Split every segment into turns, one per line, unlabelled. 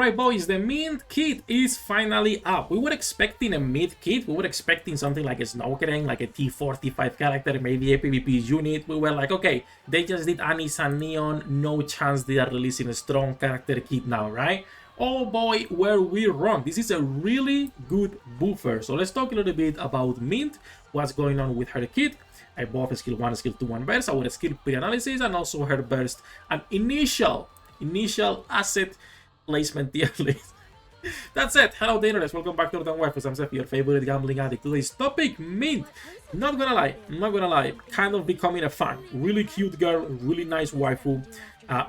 Alright boys, the mint kit is finally up. We were expecting a mid kit, we were expecting something like a Snowkeren, like a T4, T5 character, maybe a PvP unit. We were like, okay, they just did Anis and Neon, no chance they are releasing a strong character kit now, right? Oh boy, were we wrong. This is a really good buffer. So let's talk a little bit about Mint, what's going on with her kit. I bought skill 1, skill 2, 1 burst, our skill pre-analysis, and also her burst and initial asset placement tier list. That's it. Hello Dainers, welcome back to Waifus. I'm Sefhi, your favorite gambling addict. Today's topic, Mint. Not gonna lie, kind of becoming a fan. Really cute girl, really nice waifu,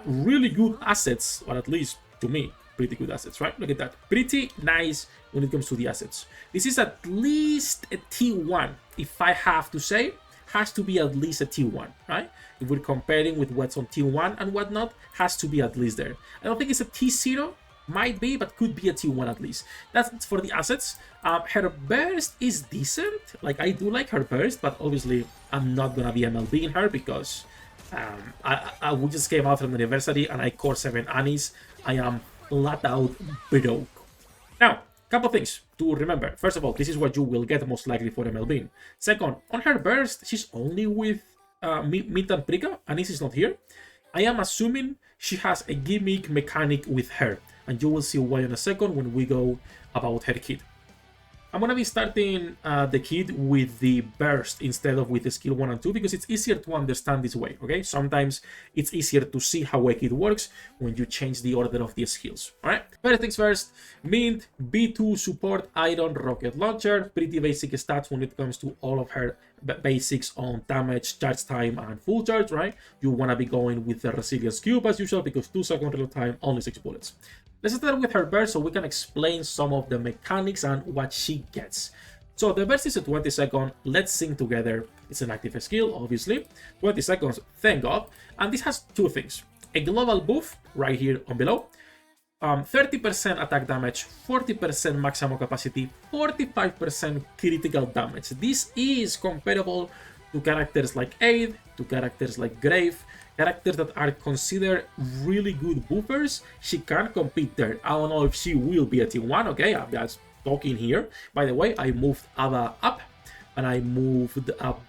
really good assets, or at least to me, pretty good assets, right? Look at that. Pretty nice when it comes to the assets. This is at least a T1, if I have to say. Has to be at least a T1, right? If we're comparing with what's on T1 and whatnot, has to be at least there. I don't think it's a T0, might be, but could be a T1 at least. That's for the assets. Her burst is decent. Like, I do like her burst, but obviously I'm not gonna be MLB in her because we just came out from the university and I core 7 Anis. I am flat out broke. Now, couple things to remember. First of all, this is what you will get most likely for MLB. Second, on her burst, she's only with Mint and Prika. Anis is not here. I am assuming she has a gimmick mechanic with her, and you will see why in a second when we go about her kit. I'm gonna be starting the kit with the burst instead of with the skill 1 and 2 because it's easier to understand this way, okay? Sometimes it's easier to see how a kit works when you change the order of the skills, alright? First things first, Mint, B2 support, iron, rocket launcher, pretty basic stats when it comes to all of her basics on damage, charge time, and full charge, right? You wanna be going with the resilience cube as usual because 2-second reload time, only 6 bullets. Let's start with her burst so we can explain some of the mechanics and what she gets. So the burst is a 20-second, let's sing together. It's an active skill, obviously. 20 seconds, thank God. And this has two things. A global buff, right here on below. 30% attack damage, 40% maximum capacity, 45% critical damage. This is comparable to characters like Aid, to characters like Grave, characters that are considered really good buffers. She can compete there. I don't know if she will be a T1, okay? I'm just talking here. By the way, I moved Ava up and I moved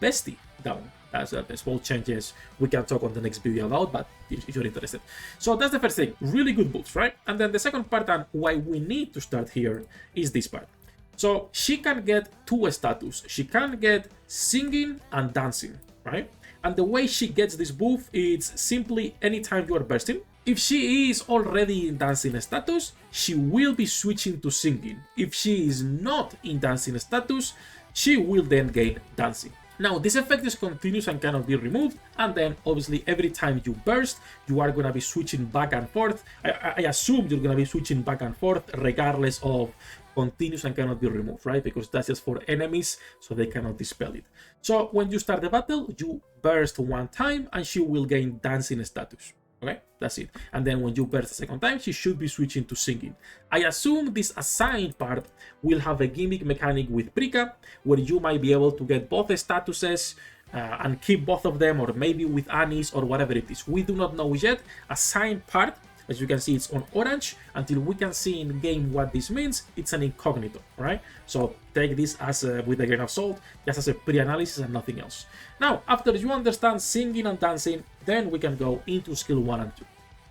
Bestie down. That's the small changes we can talk on the next video about, but if you're interested. So that's the first thing, really good buffs, right? And then the second part and why we need to start here is this part. So she can get two status. She can get singing and dancing, right? And the way she gets this buff is simply anytime you are bursting. If she is already in dancing status, she will be switching to singing. If she is not in dancing status, she will then gain dancing. Now, this effect is continuous and cannot be removed, and then obviously every time you burst, you are going to be switching back and forth. I assume you're going to be switching back and forth regardless of continuous and cannot be removed, right? Because that's just for enemies, so they cannot dispel it. So when you start the battle, you burst one time and she will gain dancing status. Okay, that's it. And then when you burst a second time, she should be switching to singing. I assume this assigned part will have a gimmick mechanic with Prika, where you might be able to get both statuses and keep both of them, or maybe with Anis or whatever it is. We do not know yet. Assigned part, as you can see, it's on orange. Until we can see in game what this means, it's an incognito, right? So take this as with a grain of salt, just as a pre-analysis and nothing else. Now, after you understand singing and dancing, then we can go into skill 1 and 2.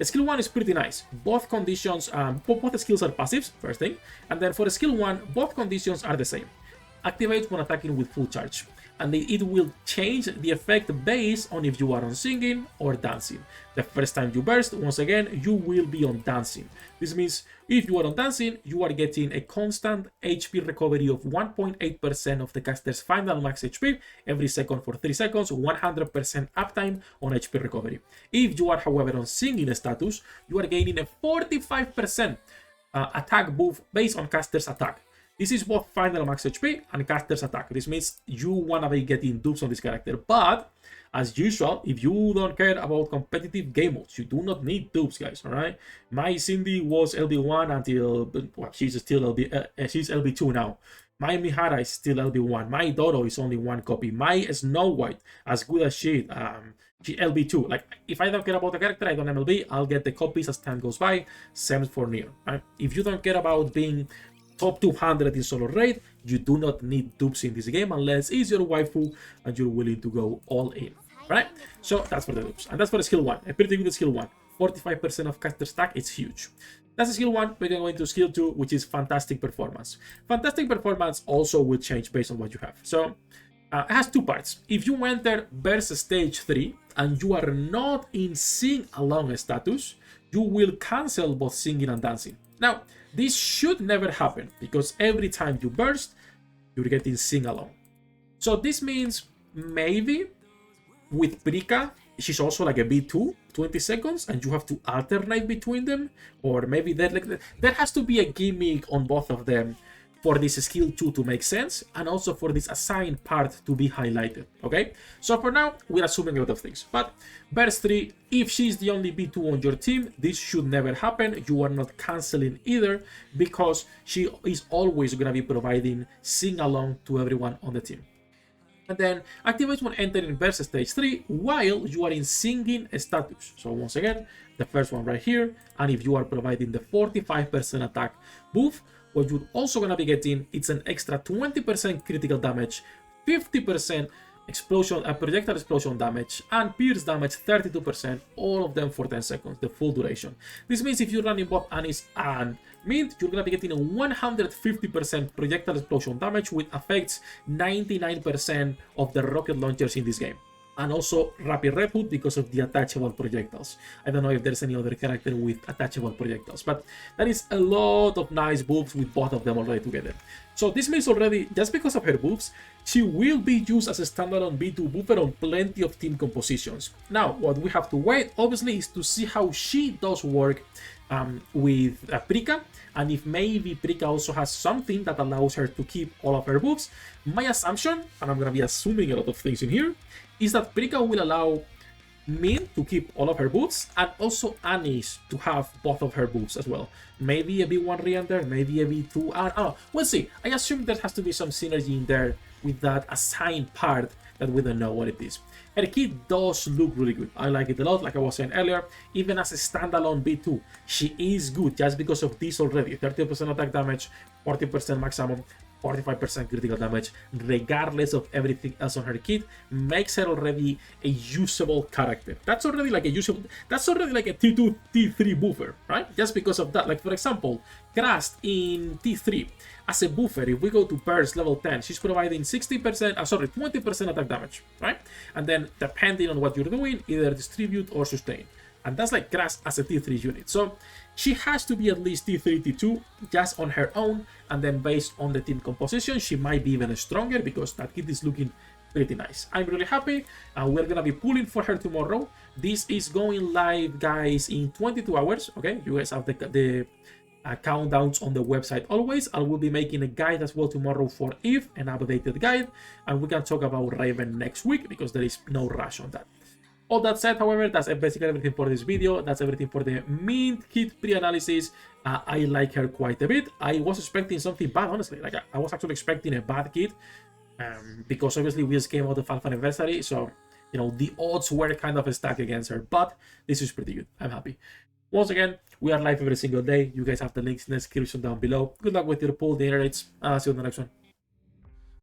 Skill 1 is pretty nice. Both conditions, both skills are passives, first thing. And then for skill 1, both conditions are the same. Activates when attacking with full charge. And it will change the effect based on if you are on singing or dancing. The first time you burst, once again, you will be on dancing. This means if you are on dancing, you are getting a constant HP recovery of 1.8% of the caster's final max HP every second for 3 seconds, 100% uptime on HP recovery. If you are, however, on singing status, you are gaining a 45% attack buff based on caster's attack. This is both final max HP and caster's attack. This means you wanna be getting dupes on this character. But as usual, if you don't care about competitive game modes, you do not need dupes, guys. All right. My Cindy was LB1 until well, she's still she's LB2 now. My Mihara is still LB1. My Doro is only one copy. My Snow White, as good as she LB2. Like, if I don't care about the character, I don't MLB, I'll get the copies as time goes by. Same for Nier, right? If you don't care about being top 200 in solo raid, you do not need dupes in this game unless it's your waifu and you're willing to go all in, right? So that's for the dupes. And that's for the skill 1. A pretty good skill 1. 45% of caster stack, it's huge. That's skill 1. We're going to go into skill 2, which is fantastic performance. Fantastic performance also will change based on what you have. So it has 2 parts. If you enter Burst Stage 3 and you are not in sing-along status, you will cancel both singing and dancing. Now, this should never happen because every time you burst, you're getting sing-along. So this means maybe with Prika, she's also like a B2, 20 seconds, and you have to alternate between them, or maybe there has to be a gimmick on both of them for this skill 2 to make sense, and also for this assigned part to be highlighted, okay? So for now, we're assuming a lot of things, but Burst 3, if she's the only B2 on your team, this should never happen. You are not canceling either, because she is always going to be providing sing-along to everyone on the team. And then activate when entering Burst Stage 3 while you are in singing status. So once again, the first one right here, and if you are providing the 45% attack buff, what you're also going to be getting, it's an extra 20% critical damage, 50% explosion, projectile explosion damage, and pierce damage 32%, all of them for 10 seconds, the full duration. This means if you're running both Anis and Mint, you're going to be getting a 150% projectile explosion damage, which affects 99% of the rocket launchers in this game. And also rapid reboot because of the attachable projectiles. I don't know if there's any other character with attachable projectiles, but that is a lot of nice buffs with both of them already together. So this means already, just because of her buffs, she will be used as a standalone B2 buffer on plenty of team compositions. Now, what we have to wait, obviously, is to see how she does work with Prika, and if maybe Prika also has something that allows her to keep all of her buffs. My assumption, and I'm going to be assuming a lot of things in here, is that Prika will allow Min to keep all of her buffs, and also Anis to have both of her buffs as well. Maybe a B1 re-enter, maybe a B2, I don't know. We'll see. I assume there has to be some synergy in there with that assigned part that we don't know what it is. Her kit does look really good. I like it a lot, like I was saying earlier. Even as a standalone B2, she is good just because of this already. 30% attack damage, 40% maximum, 45% critical damage, regardless of everything else on her kit, makes her already a usable character. That's already like a T2, T3 buffer, right? Just because of that. Like, for example, Crust in T3, as a buffer, if we go to Burst level 10, she's providing 20% attack damage, right? And then, depending on what you're doing, either distribute or sustain. And that's like Crust as a T3 unit. So she has to be at least T3, T2 just on her own, and then based on the team composition, she might be even stronger because that kit is looking pretty nice. I'm really happy, and we're gonna be pulling for her tomorrow. This is going live, guys, in 22 hours, okay? You guys have the countdowns on the website always. I will be making a guide as well tomorrow for Eve, an updated guide, and we can talk about Raven next week because there is no rush on that. All that said, however, that's basically everything for this video. That's everything for the Mint kit pre-analysis. I like her quite a bit. I was expecting something bad, honestly. Like, I was actually expecting a bad kit because obviously we just came out of Alpha Anniversary, so, you know, the odds were kind of stacked against her, but this is pretty good. I'm happy. Once again, we are live every single day. You guys have the links in the description down below. Good luck with your pool, the rates. See you on the next one.